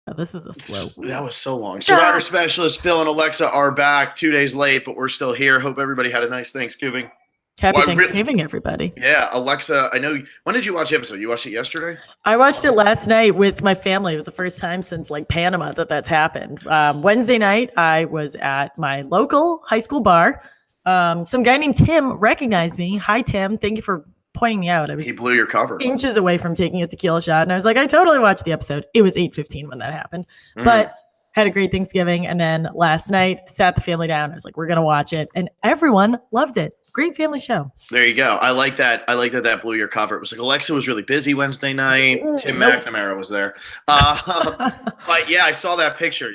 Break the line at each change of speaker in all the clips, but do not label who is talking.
Oh, this is a slow week.
That was so long. Survivor Specialist Phil and Alexa are back 2 days late, but we're still here. Hope everybody had a nice Thanksgiving.
Happy Thanksgiving, everybody.
Yeah, Alexa, I know. When did you watch the episode? You watched it yesterday?
I watched it last night with my family. It was the first time since like Panama that's happened. Wednesday night, I was at my local high school bar. Some guy named Tim recognized me. Hi, Tim. Thank you for pointing me out.
He blew your cover.
Inches away from taking a tequila shot. And I was like, I totally watched the episode. It was 8:15 when that happened. But had a great Thanksgiving. And then last night, sat the family down. I was like, we're going to watch it. And everyone loved it. Great family show.
There you go. I like that. That blew your cover. It was like Alexa was really busy Wednesday night. Tim McNamara was there. But yeah, I saw that picture.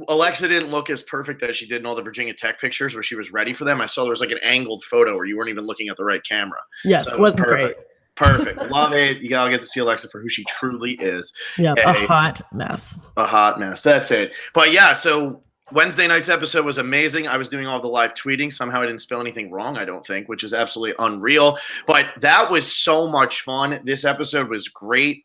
Alexa didn't look as perfect as she did in all the Virginia Tech pictures where she was ready for them. I saw there was like an angled photo where you weren't even looking at the right camera.
Yes, so wasn't perfect. Great.
Perfect. Love it. You gotta get to see Alexa for who she truly is.
Yeah, a hot mess.
A hot mess. That's it. But yeah, so Wednesday night's episode was amazing. I was doing all the live tweeting. Somehow I didn't spell anything wrong, I don't think, which is absolutely unreal. But that was so much fun. This episode was great.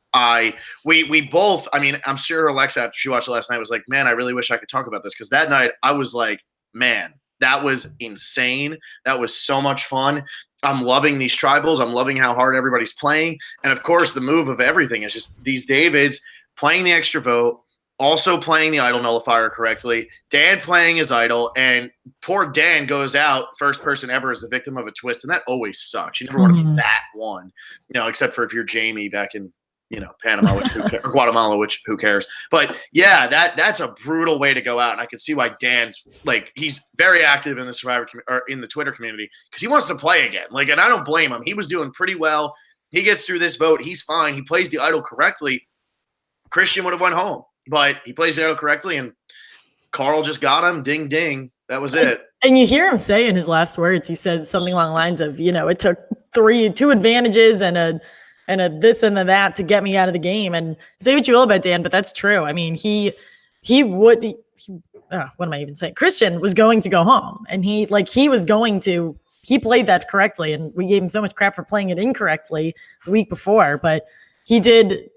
We both, I mean, I'm sure Alexa, after she watched it last night, was like, man, I really wish I could talk about this. Because that night I was like, man, that was insane. That was so much fun. I'm loving these tribals. I'm loving how hard everybody's playing. And of course, the move of everything is just these Davids playing the extra vote, also playing the idol nullifier correctly, Dan playing his idol, and poor Dan goes out first person ever as the victim of a twist. And that always sucks. You never want to be that one, except for if you're Jamie back in, Panama, which or Guatemala, which who cares? But yeah, that's a brutal way to go out, and I can see why Dan's he's very active in the Survivor or in the Twitter community because he wants to play again. And I don't blame him. He was doing pretty well. He gets through this vote. He's fine. He plays the idol correctly. Christian would have went home, but he plays the idol correctly, and Carl just got him. Ding ding. That was it.
And you hear him say in his last words, he says something along the lines of, it took two advantages and a this and a that to get me out of the game. And say what you will about Dan, but that's true. I mean, what am I even saying? Christian was going to go home, and he played that correctly, and we gave him so much crap for playing it incorrectly the week before, but he did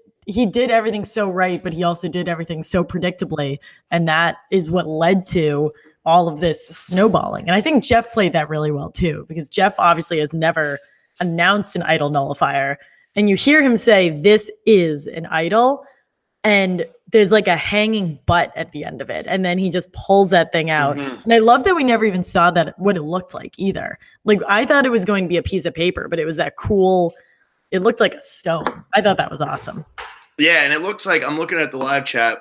everything so right, but he also did everything so predictably. And that is what led to all of this snowballing. And I think Jeff played that really well too, because Jeff obviously has never announced an idol nullifier. And you hear him say, this is an idol. And there's like a hanging butt at the end of it. And then he just pulls that thing out. Mm-hmm. And I love that we never even saw what it looked like either. I thought it was going to be a piece of paper, but it was that cool. It looked like a stone. I thought that was awesome.
Yeah, and it looks like, I'm looking at the live chat,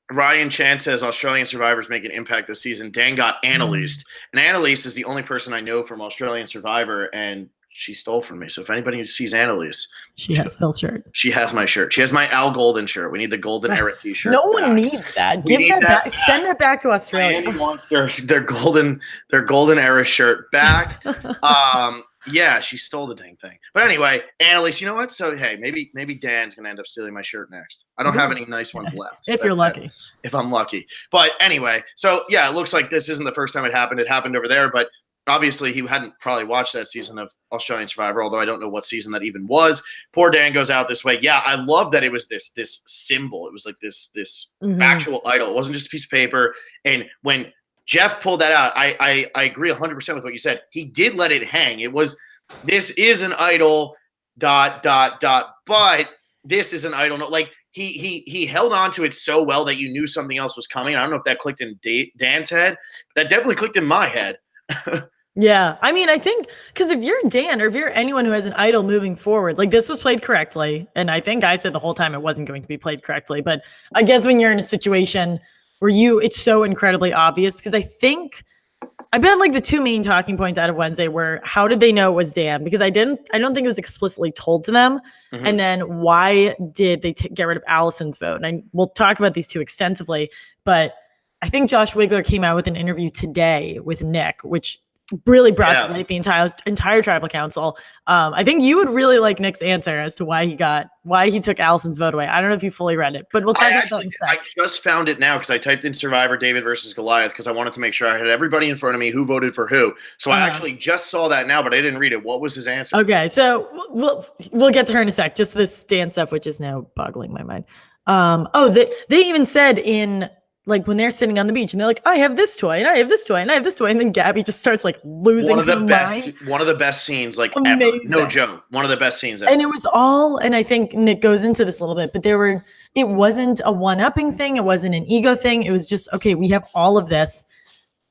Ryan Chan says Australian Survivors make an impact this season. Dan got Annalise. And Annalise is the only person I know from Australian Survivor, and she stole from me. So if anybody sees Annalise,
she has Phil's shirt.
She has my shirt. She has my Al Golden shirt. We need the Golden Era t-shirt.
No one needs that. Give that back. Send that back to Australia.
Miami wants their Golden Era shirt back. Yeah, she stole the dang thing. But anyway, Annalise, you know what? So, hey, maybe Dan's going to end up stealing my shirt next. I don't have any nice ones left.
If you're lucky.
If I'm lucky. But anyway, so yeah, it looks like this isn't the first time it happened. It happened over there, but obviously he hadn't probably watched that season of Australian Survivor, although I don't know what season that even was. Poor Dan goes out this way. Yeah, I love that it was this symbol. It was like this actual idol. It wasn't just a piece of paper. And when Jeff pulled that out, I agree 100% with what you said. He did let it hang. It was, this is an idol, ... but this is an idol. Like he held on to it so well that you knew something else was coming. I don't know if that clicked in Dan's head. That definitely clicked in my head.
Yeah. I mean, I think because if you're Dan or if you're anyone who has an idol moving forward, this was played correctly. And I think I said the whole time it wasn't going to be played correctly. But I guess when you're in a situation where it's so incredibly obvious, because I bet the two main talking points out of Wednesday were, how did they know it was Dan? Because I don't think it was explicitly told to them. Mm-hmm. And then why did they get rid of Allison's vote? And we'll talk about these two extensively, but I think Josh Wigler came out with an interview today with Nick, which really brought to light the entire tribal council. I think you would really like Nick's answer as to why he took Allison's vote away. I don't know if you fully read it, but we'll talk about that in a second.
I just found it now because I typed in Survivor David versus Goliath because I wanted to make sure I had everybody in front of me who voted for who. So I actually just saw that now, but I didn't read it. What was his answer?
Okay, so we'll get to her in a sec. Just this Dan stuff, which is now boggling my mind. They even said in like when they're sitting on the beach and they're like, I have this toy and I have this toy and I have this toy, and then Gabby just starts like losing her mind.
One of the best scenes like ever.
Amazing.
No joke. One of the best scenes ever.
And it was all, and I think Nick goes into this a little bit, but it wasn't a one-upping thing. It wasn't an ego thing. It was just, okay, we have all of this.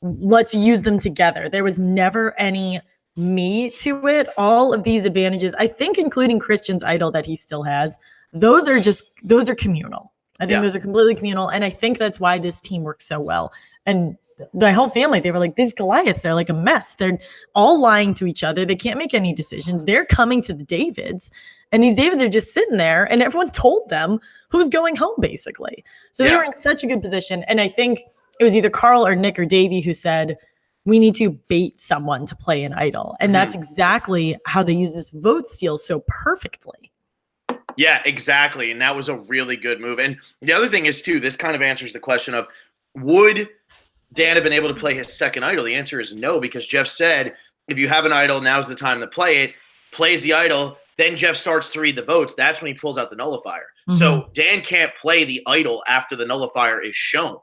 Let's use them together. There was never any me to it. All of these advantages, I think, including Christian's idol that he still has, those are communal. I think those are completely communal. And I think that's why this team works so well. And the whole family, they were like, these Goliaths are like a mess. They're all lying to each other. They can't make any decisions. They're coming to the Davids, and these Davids are just sitting there, and everyone told them who's going home, basically. So they were in such a good position. And I think it was either Carl or Nick or Davey who said, we need to bait someone to play an idol. And that's exactly how they use this vote steal so perfectly.
Yeah, exactly. And that was a really good move. And the other thing is, too, this kind of answers the question of, would Dan have been able to play his second idol? The answer is no, because Jeff said, if you have an idol, now's the time to play it. Plays the idol, then Jeff starts to read the votes. That's when he pulls out the nullifier. Mm-hmm. So Dan can't play the idol after the nullifier is shown.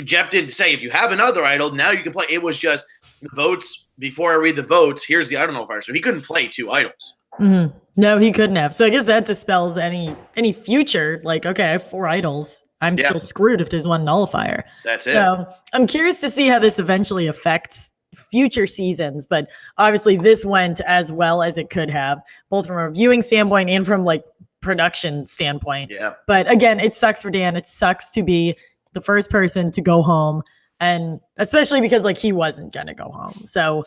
Jeff didn't say, if you have another idol, now you can play. It was just the votes. Before I read the votes, here's the idol nullifier. So he couldn't play two idols.
Mm-hmm. No, he couldn't have. So I guess that dispels any future, like, okay, I have 4 idols. I'm still screwed if there's one nullifier.
That's it.
So I'm curious to see how this eventually affects future seasons, but obviously this went as well as it could have, both from a viewing standpoint and from like production standpoint.
Yeah.
But again, it sucks for Dan. It sucks to be the first person to go home, and especially because like he wasn't going to go home. So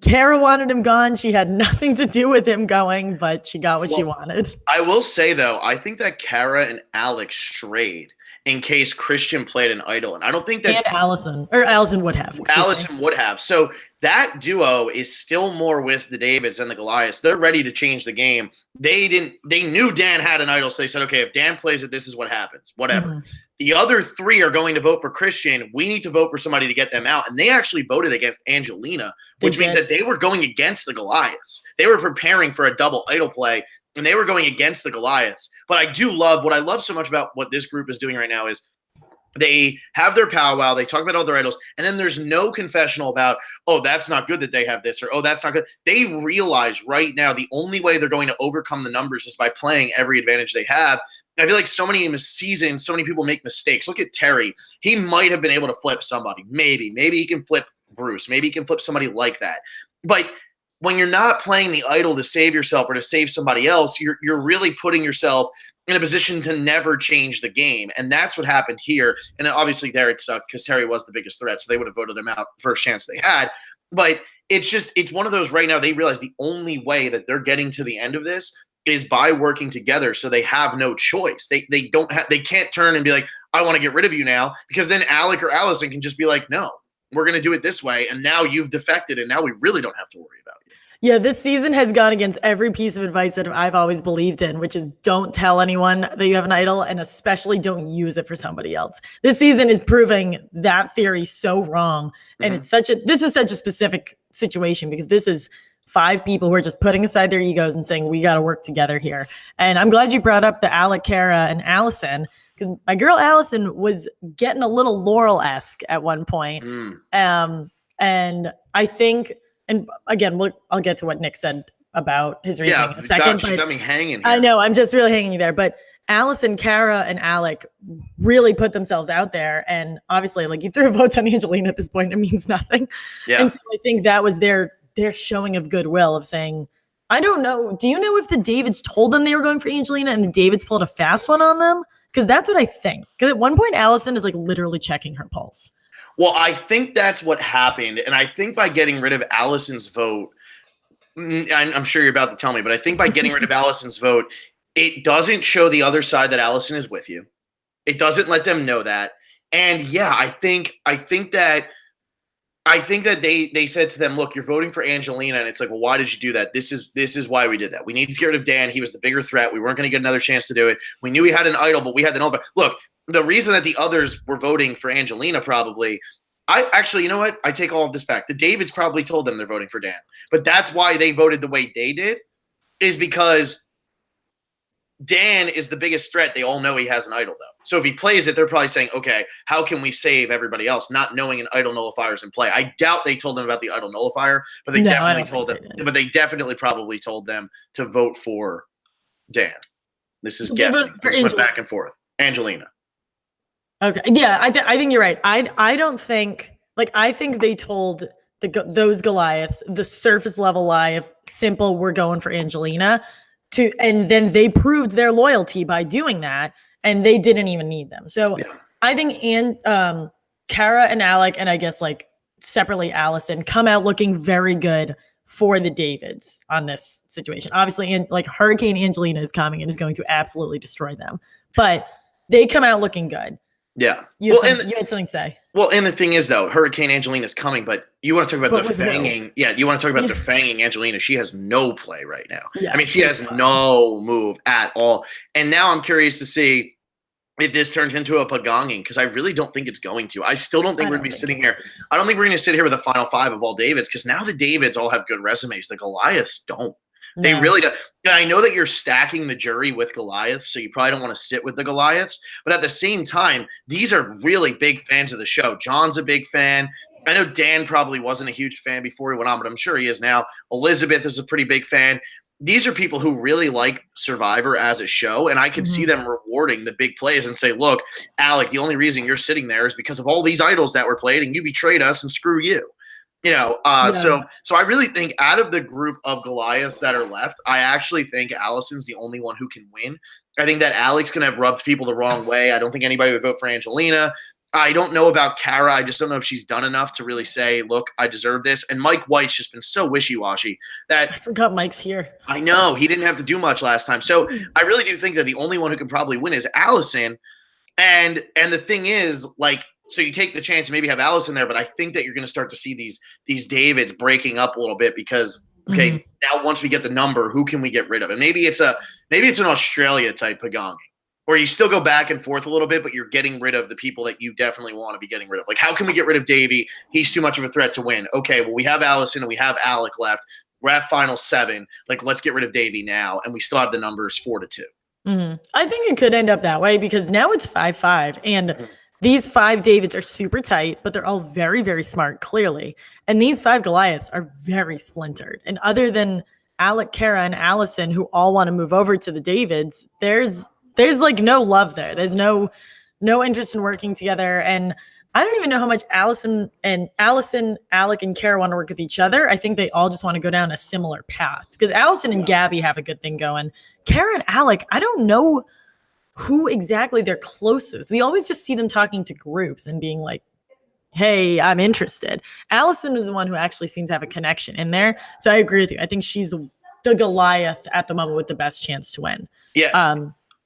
Kara wanted him gone. She had nothing to do with him going, but she got what she wanted.
I will say, though, I think that Kara and Alex strayed in case Christian played an idol. And I don't think that...
And Allison would have.
Allison would have. So that duo is still more with the Davids and the Goliaths. They're ready to change the game. They knew Dan had an idol, so they said, okay, if Dan plays it, this is what happens. Whatever. Mm-hmm. The other 3 are going to vote for Christian. We need to vote for somebody to get them out. And they actually voted against Angelina, which means that they were going against the Goliaths. They were preparing for a double idol play, and they were going against the Goliaths. But what I love so much about what this group is doing right now is they have their powwow, they talk about all their idols, and then there's no confessional about, oh, that's not good that they have this, or, oh, that's not good. They realize right now the only way they're going to overcome the numbers is by playing every advantage they have. I feel like so many in the season, so many people make mistakes. Look at Terry. He might have been able to flip somebody. Maybe he can flip Bruce. Maybe he can flip somebody like that. But when you're not playing the idol to save yourself or to save somebody else, you're really putting yourself in a position to never change the game. And that's what happened here. And obviously there it sucked because Terry was the biggest threat, so they would have voted him out first chance they had. But it's one of those right now, they realize the only way that they're getting to the end of this is by working together, so they have no choice. They can't turn and be like, I want to get rid of you now, because then Alec or Allison can just be like, no, we're going to do it this way, and now you've defected, and now we really don't have to worry about you.
Yeah, this season has gone against every piece of advice that I've always believed in, which is don't tell anyone that you have an idol, and especially don't use it for somebody else. This season is proving that theory so wrong, and this is such a specific situation, because this is 5 people who are just putting aside their egos and saying, we got to work together here. And I'm glad you brought up the Alec, Kara, and Allison, because my girl Allison was getting a little Laurel-esque at one point. And I think, and again, I'll get to what Nick said about his reasoning in a second.
She got me hanging here.
I know, I'm just really hanging you there. But Allison, Kara, and Alec really put themselves out there. And obviously, like, you threw votes on Angelina at this point, it means nothing. Yeah. And so I think that was their showing of goodwill, of saying, I don't know. Do you know if the Davids told them they were going for Angelina and the Davids pulled a fast one on them? Because that's what I think. Because at one point, Allison is like literally checking her pulse.
Well, I think that's what happened. And I think by getting rid of Allison's vote, I'm sure you're about to tell me, but I think by getting rid of Allison's vote, it doesn't show the other side that Allison is with you. It doesn't let them know that. And yeah, I think that they said to them, look, you're voting for Angelina. And it's like, well, why did you do that? This is why we did that. We needed to get rid of Dan. He was the bigger threat. We weren't going to get another chance to do it. We knew we had an idol, but we had the nullifier. Look, the reason that the others were voting for Angelina probably, you know what? I take all of this back. The Davids probably told them they're voting for Dan. But that's why they voted the way they did, is because Dan is the biggest threat. They all know he has an idol, though. So if he plays it, they're probably saying, okay, how can we save everybody else, not knowing an idol nullifier is in play? I doubt they told them about the idol nullifier, but they definitely told them. But they definitely probably told them to vote for Dan. This is guessing. We just went back and forth. Angelina.
Okay. Yeah, I think you're right. I don't think I think they told those Goliaths the surface level lie of simple, we're going for Angelina, and then they proved their loyalty by doing that, and they didn't even need them. So I think Kara and Alec, and I guess separately Allison, come out looking very good for the Davids on this situation. Obviously, and Hurricane Angelina is coming and is going to absolutely destroy them, but they come out looking good.
Yeah.
You had something to say.
Well, and the thing is, though, Hurricane Angelina's coming, but you want to talk about defanging. Yeah, you want to talk about defanging Angelina. She has no play right now. Yeah, I mean, she has no move at all. And now I'm curious to see if this turns into a pagonging, because I really don't think it's going to. I still don't think we're going to be sitting here. I don't think we're going to sit here with a final five of all Davids, because now the Davids all have good resumes. The Goliaths don't. They really do. I know that you're stacking the jury with Goliaths, so you probably don't want to sit with the Goliaths. But at the same time, these are really big fans of the show. John's a big fan. I know Dan probably wasn't a huge fan before he went on, but I'm sure he is now. Elizabeth is a pretty big fan. These are people who really like Survivor as a show, and I could see them rewarding the big plays and say, look, Alec, the only reason you're sitting there is because of all these idols that were played, and you betrayed us, and screw you. So I really think out of the group of Goliaths that are left, I actually think Allison's the only one who can win. I think that Alec's going to have rubbed people the wrong way. I don't think anybody would vote for Angelina. I don't know about Kara. I just don't know if she's done enough to really say, look, I deserve this. And Mike White's just been so wishy-washy that
I forgot Mike's here.
I know. He didn't have to do much last time. So I really do think that the only one who can probably win is Allison. And the thing is, so you take the chance to maybe have Allison there, but I think that you're going to start to see these Davids breaking up a little bit because, okay, now once we get the number, who can we get rid of? And maybe it's an Australia type pagonging, where you still go back and forth a little bit, but you're getting rid of the people that you definitely want to be getting rid of. How can we get rid of Davey? He's too much of a threat to win. Okay, well, we have Allison and we have Alec left. We're at final 7. Let's get rid of Davey now, and we still have the numbers 4-2.
I think it could end up that way because now it's 5-5, and these 5 Davids are super tight, but they're all very, very smart, clearly. And these 5 Goliaths are very splintered. And other than Alec, Kara, and Allison, who all want to move over to the Davids, there's no love there. There's no interest in working together. And I don't even know how much Allison, Alec, and Kara want to work with each other. I think they all just want to go down a similar path because Allison and Gabby have a good thing going. Kara and Alec, I don't know who exactly they're close with. We always just see them talking to groups and being like, hey, I'm interested. Allison is the one who actually seems to have a connection in there. So I agree with you. I think she's the Goliath at the moment with the best chance to win.
Yeah.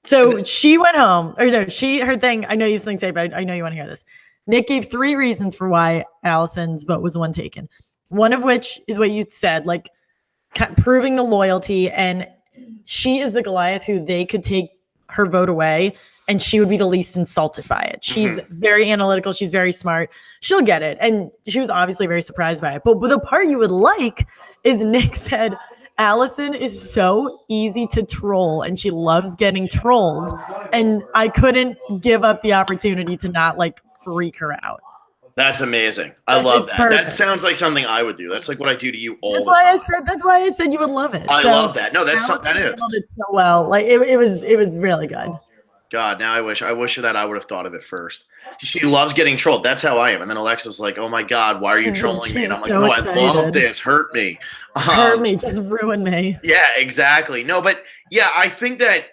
So she went home. Or no, her thing, I know you have something to say, but I know you want to hear this. Nick gave 3 reasons for why Allison's vote was the one taken. One of which is what you said, proving the loyalty. And she is the Goliath who they could take her vote away and she would be the least insulted by it. She's very analytical. She's very smart. She'll get it. And she was obviously very surprised by it. But the part you would like is Nick said, Allison is so easy to troll and she loves getting trolled. And I couldn't give up the opportunity to not freak her out.
That's amazing. I love that. Perfect. That sounds like something I would do. That's what I do to you all the time.
That's why I said you would love it.
I love that. No, that is.
It so well. It was really good.
God, now I wish that I would have thought of it first. She loves getting trolled. That's how I am. And then Alexa's like, "Oh my God, why are you trolling me?" And I'm like, "No, I love this. Hurt me.
Hurt me. Just ruin me."
Yeah, exactly. No, but yeah, I think that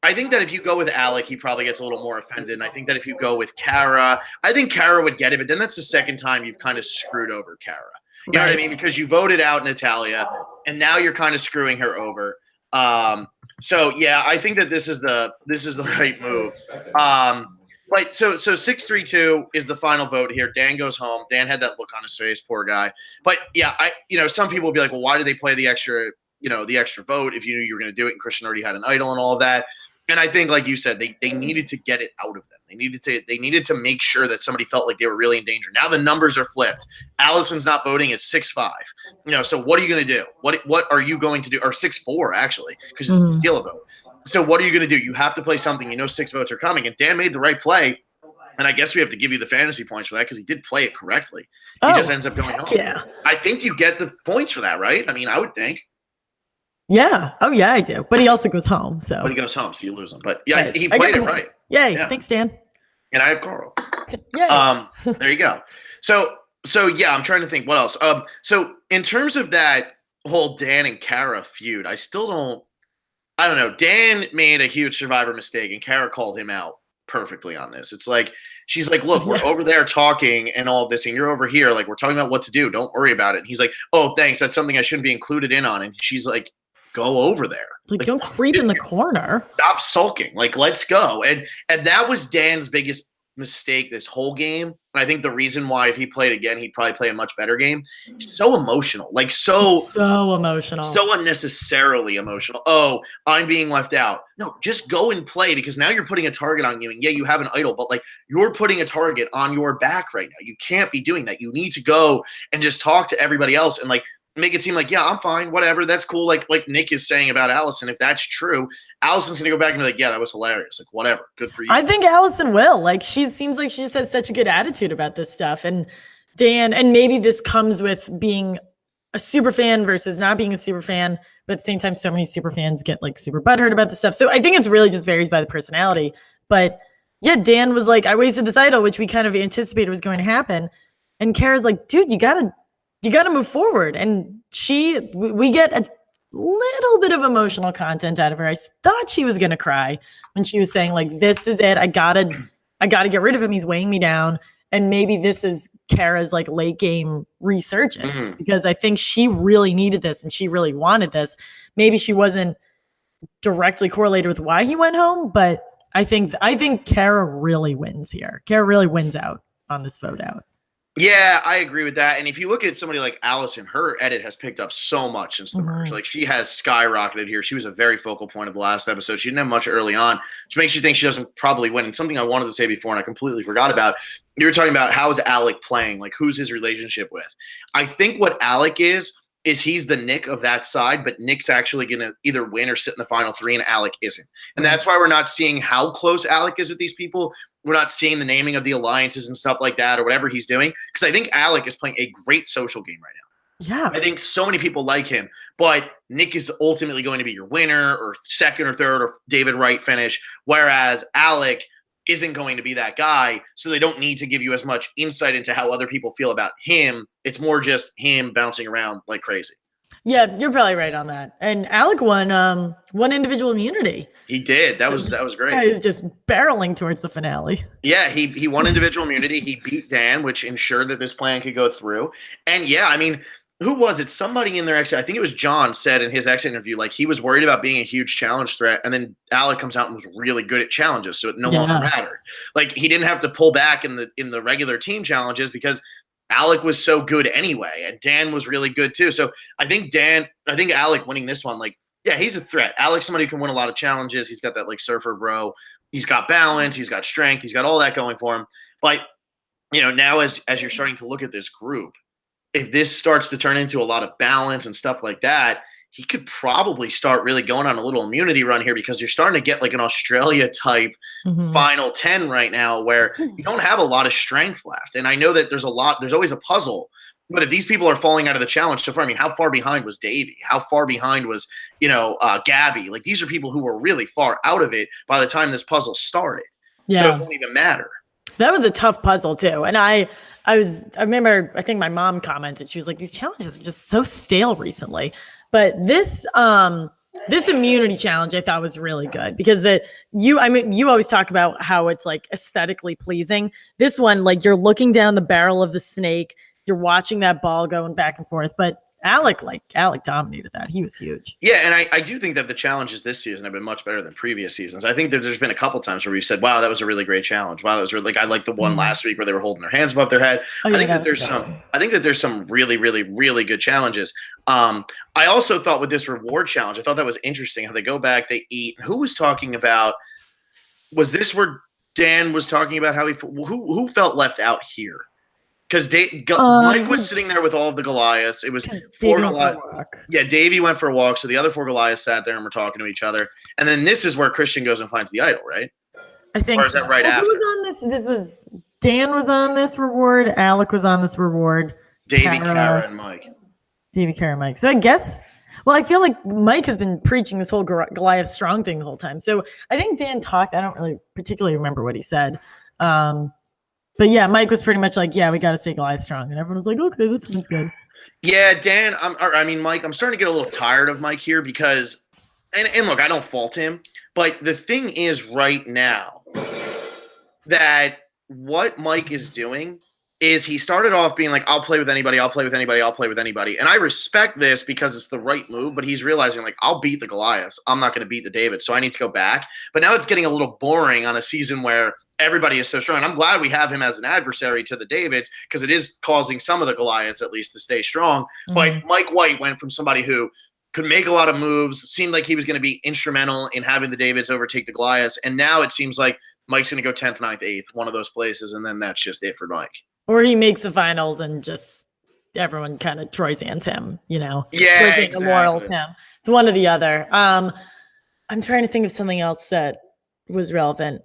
if you go with Alec, he probably gets a little more offended. And I think that if you go with Kara, I think Kara would get it. But then that's the second time you've kind of screwed over Kara. You know what I mean? Because you voted out Natalia, and now you're kind of screwing her over. So yeah, I think that this is the right move. Right. So 6-3-2 is the final vote here. Dan goes home. Dan had that look on his face, poor guy. But yeah, some people will be like, well, why did they play the extra vote if you knew you were going to do it? And Christian already had an idol and all of that. And I think, like you said, they needed to get it out of them. They needed to make sure that somebody felt like they were really in danger. Now the numbers are flipped. Allison's not voting. It's 6-5. So what are you going to do? What are you going to do? Or 6-4 actually, because it's a steal a vote. So what are you going to do? You have to play something. You know 6 votes are coming. And Dan made the right play. And I guess we have to give you the fantasy points for that because he did play it correctly. He just ends up going home.
Yeah.
I think you get the points for that, right? I mean, I would think.
Yeah. Oh, yeah, I do. But he also goes home. So.
But he goes home, so you lose him. But yeah,
Right.
he played it right.
Yay. Yeah. Thanks, Dan.
And I have Carl.
Yeah.
There you go. So yeah, I'm trying to think what else. So in terms of that whole Dan and Kara feud, I don't know. Dan made a huge Survivor mistake, and Kara called him out perfectly on this. It's like she's like, "Look, we're over there talking and all this, and you're over here, like we're talking about what to do. Don't worry about it." And he's like, "Oh, thanks. That's something I shouldn't be included in on." And she's like, "Go over there.
Like don't creep in the corner.
Stop sulking. Like, let's go." And that was Dan's biggest mistake this whole game. And I think the reason why if he played again, he'd probably play a much better game. He's so emotional. Like so
emotional.
So unnecessarily emotional. Oh, I'm being left out. No, just go and play because now you're putting a target on you. And yeah, you have an idol, but like you're putting a target on your back right now. You can't be doing that. You need to go and just talk to everybody else and like make it seem like, yeah, I'm fine, whatever, that's cool. Like Nick is saying about Allison, if that's true, Allison's gonna go back and be like, yeah, that was hilarious. Like, whatever, good for you.
I think Allison will. Like, she seems like she just has such a good attitude about this stuff. And Dan, and maybe this comes with being a super fan versus not being a super fan, but at the same time, so many super fans get like super butthurt about this stuff. So I think it's really just varies by the personality. But yeah, Dan was like, I wasted this idol, which we kind of anticipated was going to happen. And Kara's like, dude, you gotta move forward. And we get a little bit of emotional content out of her. I thought she was going to cry when she was saying like, this is it. I gotta get rid of him. He's weighing me down. And maybe this is Kara's like late game resurgence because I think she really needed this and she really wanted this. Maybe she wasn't directly correlated with why he went home, but I think Kara really wins here. Kara really wins out on this vote out.
Yeah, I agree with that. And if you look at somebody like Allison, her edit has picked up so much since the merge. Like she has skyrocketed here. She was a very focal point of the last episode. She didn't have much early on, which makes you think she doesn't probably win. And something I wanted to say before and I completely forgot about, you were talking about how is Alec playing? Like who's his relationship with? I think what Alec is he's the Nick of that side, but Nick's actually going to either win or sit in the final 3 and Alec isn't. And that's why we're not seeing how close Alec is with these people. We're not seeing the naming of the alliances and stuff like that or whatever he's doing. Because I think Alec is playing a great social game right now.
Yeah.
I think so many people like him, but Nick is ultimately going to be your winner or second or third or David Wright finish, whereas Alec isn't going to be that guy. So they don't need to give you as much insight into how other people feel about him. It's more just him bouncing around like crazy.
Yeah, you're probably right on that. And Alec won individual immunity.
He did. That was great.
This guy is just barreling towards the finale.
Yeah, he won individual immunity. He beat Dan, which ensured that this plan could go through. And yeah, I mean, who was it? Somebody in their exit, I think it was John, said in his exit interview, like he was worried about being a huge challenge threat. And then Alec comes out and was really good at challenges, so it no longer mattered. Like he didn't have to pull back in the regular team challenges because Alec was so good anyway, and Dan was really good too. So I think Alec winning this one, like, yeah, he's a threat. Alec's somebody who can win a lot of challenges. He's got that like surfer bro. He's got balance. He's got strength. He's got all that going for him. But you know, now as you're starting to look at this group, if this starts to turn into a lot of balance and stuff like that, he could probably start really going on a little immunity run here because you're starting to get like an Australia type final 10 right now where you don't have a lot of strength left. And I know that there's always a puzzle, but if these people are falling out of the challenge so far, I mean, how far behind was Davey? How far behind was, Gabby? Like these are people who were really far out of it by the time this puzzle started. Yeah. So it won't even matter.
That was a tough puzzle too. And I remember, I think my mom commented, she was like, these challenges are just so stale recently. But this immunity challenge I thought was really good because you always talk about how it's like aesthetically pleasing. This one, like you're looking down the barrel of the snake, you're watching that ball going back and forth. But Alec dominated that. He was huge.
Yeah, and I do think that the challenges this season have been much better than previous seasons. I think that there's been a couple times where we said, wow, that was a really great challenge. Wow, that was really, like, I like the one last week where they were holding their hands above their head. I think that there's some really, really, really good challenges. I also thought with this reward challenge, I thought that was interesting how they go back, they eat. Who was talking about, was this where Dan was talking about how who felt left out here? Because Mike was sitting there with all of the Goliaths. It was 4 Goliaths. Yeah, Davey went for a walk, so the other 4 Goliaths sat there and were talking to each other. And then this is where Christian goes and finds the idol, right?
I think.
Or is that right after?
Who was on this? This was Dan was on this reward. Alec was on this reward.
Davey, Kara, and Mike.
Davey, Kara, and Mike. So I guess. Well, I feel like Mike has been preaching this whole Goliath strong thing the whole time. So I think Dan talked. I don't really particularly remember what he said. But yeah, Mike was pretty much like, yeah, we got to stay Goliath strong. And everyone was like, okay, that sounds good.
Yeah, Dan, Mike, I'm starting to get a little tired of Mike here because, and look, I don't fault him, but the thing is right now that what Mike is doing is he started off being like, I'll play with anybody, I'll play with anybody, I'll play with anybody. And I respect this because it's the right move, but he's realizing like, I'll beat the Goliaths. I'm not going to beat the Davids, so I need to go back. But now it's getting a little boring on a season where everybody is so strong. And I'm glad we have him as an adversary to the Davids because it is causing some of the Goliaths at least to stay strong. Mm-hmm. But Mike White went from somebody who could make a lot of moves, seemed like he was going to be instrumental in having the Davids overtake the Goliaths. And now it seems like Mike's going to go 10th, 9th, 8th, one of those places. And then that's just it for Mike.
Or he makes the finals and just everyone kind of Troy Zan's him, you know?
Yeah,
Troy
exactly.
The Laurel's him. It's one or the other. I'm trying to think of something else that was relevant.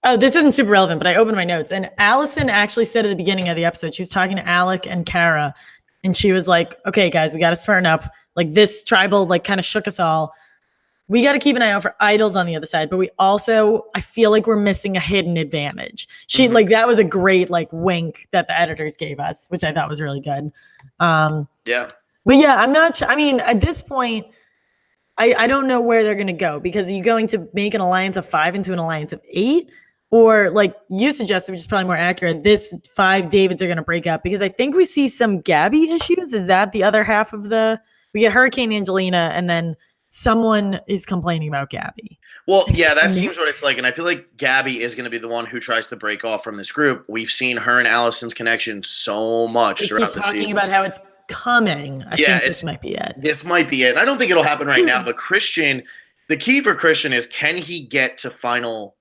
Oh, this isn't super relevant, but I opened my notes. And Allison actually said at the beginning of the episode, she was talking to Alec and Kara, and she was like, okay, guys, we got to smarten up. Like this tribal, like kind of shook us all. We got to keep an eye out for idols on the other side, but we also, I feel like we're missing a hidden advantage. She like, that was a great like wink that the editors gave us, which I thought was really good.
Yeah.
But yeah, I'm not, I mean, at this point, I don't know where they're going to go because are you going to make an alliance of 5 into an alliance of 8? Or like you suggested, which is probably more accurate, this 5 Davids are going to break up because I think we see some Gabby issues. Is that the other half of we get Hurricane Angelina and then someone is complaining about Gabby.
Well, yeah, that seems what it's like. And I feel like Gabby is going to be the one who tries to break off from this group. We've seen her and Allison's connection so much throughout the season.
Talking about how it's coming. I think this might be it.
This might be it. And I don't think it'll happen right now, but Christian, the key for Christian is can he get to final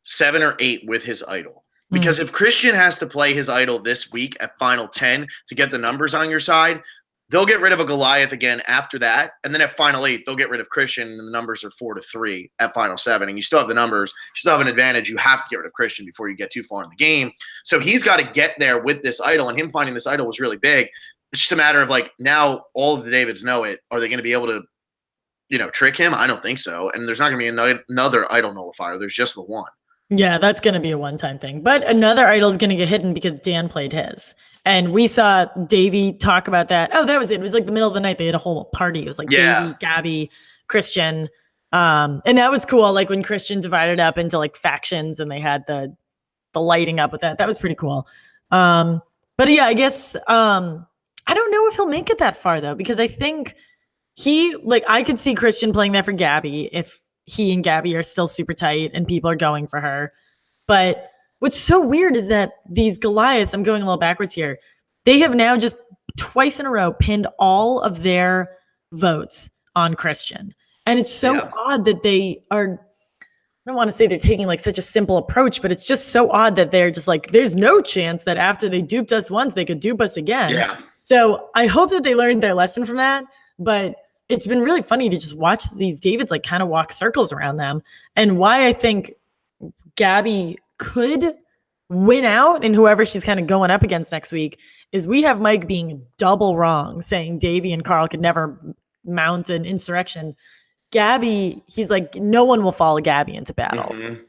7 or 8 with his idol? Because if Christian has to play his idol this week at final 10 to get the numbers on your side, they'll get rid of a Goliath again after that. And then at final 8, they'll get rid of Christian and the numbers are 4-3 at final 7. And you still have the numbers. You still have an advantage. You have to get rid of Christian before you get too far in the game. So he's got to get there with this idol, and him finding this idol was really big. It's just a matter of like, now all of the Davids know it. Are they going to be able to, trick him? I don't think so. And there's not going to be another idol nullifier. There's just the one.
Yeah, that's going to be a one-time thing. But another idol is going to get hidden because Dan played his. And we saw Davey talk about that. Oh, that was it. It was like the middle of the night. They had a whole party. It was like Davey, Gabby, Christian. And that was cool. Like when Christian divided up into like factions and they had the lighting up with that. That was pretty cool. But yeah, I guess I don't know if he'll make it that far though, because I think I could see Christian playing that for Gabby if he and Gabby are still super tight and people are going for her. But what's so weird is that these Goliaths, I'm going a little backwards here, they have now just twice in a row pinned all of their votes on Christian. And it's so odd that they are, I don't want to say they're taking like such a simple approach, but it's just so odd that they're just like, there's no chance that after they duped us once, they could dupe us again.
Yeah.
So I hope that they learned their lesson from that. But it's been really funny to just watch these Davids like kind of walk circles around them. And why I think Gabby could win out and whoever she's kind of going up against next week is we have Mike being double wrong, saying Davey and Carl could never mount an insurrection. Gabby, he's like, no one will follow Gabby into battle. Mm-hmm.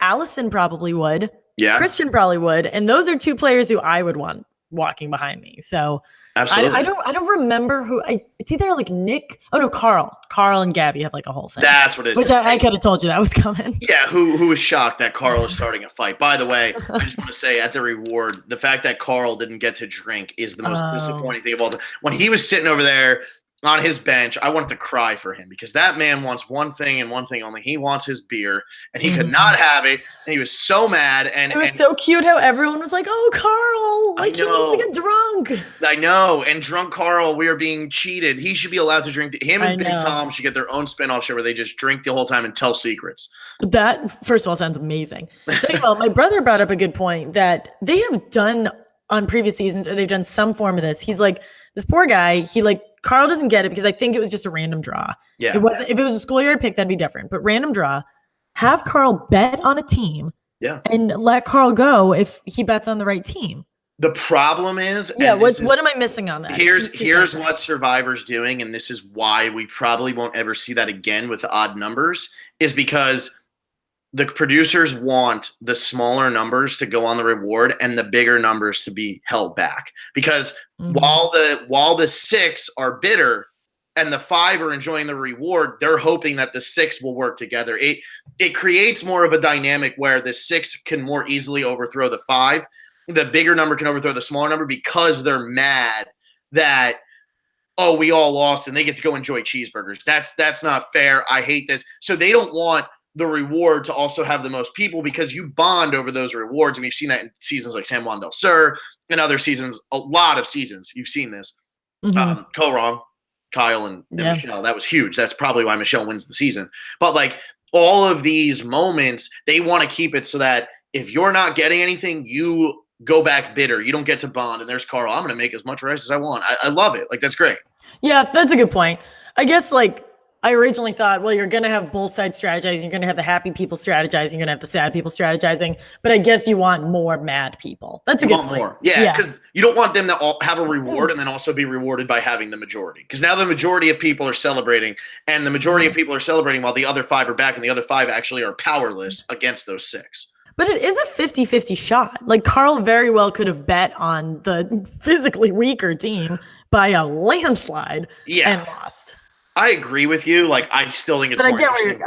Allison probably would. Yeah. Christian probably would. And those are 2 players who I would want walking behind me. So absolutely. I don't remember who it's either like Nick. Oh no, Carl and Gabby have like a whole thing.
That's what it is.
Which I could have told you that was coming.
Yeah. Who was shocked that Carl is starting a fight? By the way, I just want to say at the reward, the fact that Carl didn't get to drink is the most disappointing thing of all time. When he was sitting over there on his bench, I wanted to cry for him because that man wants one thing and one thing only. He wants his beer, and he could not have it. And he was so mad. And
it was so cute how everyone was like, "Oh, Carl! Like he needs to get drunk."
I know. And drunk Carl, we are being cheated. He should be allowed to drink. Him and Big Tom should get their own spinoff show where they just drink the whole time and tell secrets.
That, first of all, sounds amazing. Second of all, my brother brought up a good point that they have done on previous seasons, or they've done some form of this. He's like, this poor guy, Carl doesn't get it because I think it was just a random draw.
Yeah.
It wasn't, if it was a schoolyard pick, that'd be different. But random draw, have Carl bet on a team.
Yeah.
And let Carl go if he bets on the right team.
The problem is,
what am I missing on that?
Here's what Survivor's doing, and this is why we probably won't ever see that again with odd numbers, is because the producers want the smaller numbers to go on the reward and the bigger numbers to be held back. Because while the 6 are bitter and the 5 are enjoying the reward, they're hoping that the 6 will work together. It creates more of a dynamic where the 6 can more easily overthrow the 5. The bigger number can overthrow the smaller number because they're mad that, oh, we all lost and they get to go enjoy cheeseburgers. That's not fair. I hate this. So they don't want the reward to also have the most people because you bond over those rewards. And we've seen that in seasons like San Juan del Sur and other seasons, a lot of seasons. You've seen this. Wrong, Kyle and Michelle. That was huge. That's probably why Michelle wins the season. But like all of these moments, they want to keep it so that if you're not getting anything, you go back bitter. You don't get to bond. And there's Carl. I'm going to make as much rice as I want. I love it. Like, that's great.
Yeah, that's a good point. I guess, like, I originally thought, well, you're going to have both sides strategizing. You're going to have the happy people strategizing. You're going to have the sad people strategizing. But I guess you want more mad people. That's a good point. More.
Yeah, because you don't want them to all have a reward and then also be rewarded by having the majority. Because now the majority of people are celebrating, and the majority of people are celebrating while the other 5 are back, and the other 5 actually are powerless against those 6.
But it is a 50-50 shot. Like, Carl very well could have bet on the physically weaker team by a landslide and lost.
I agree with you. Like, I still think it's more interesting.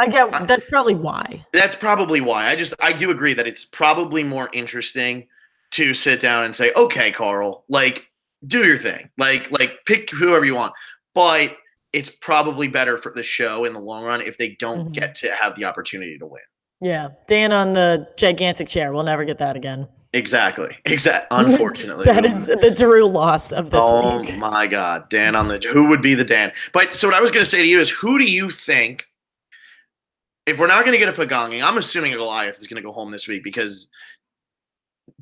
That's probably why.
That's probably why. I do agree that it's probably more interesting to sit down and say, okay, Carl, like, do your thing. Like pick whoever you want. But it's probably better for the show in the long run if they don't get to have the opportunity to win.
Yeah, Dan on the gigantic chair. We'll never get that again.
Exactly. Unfortunately.
That is the Drew loss of this week.
Oh, my God. Dan on the – who would be the Dan? But so what I was going to say to you is, who do you think – if we're not going to get a Pagonging, I'm assuming a Goliath is going to go home this week because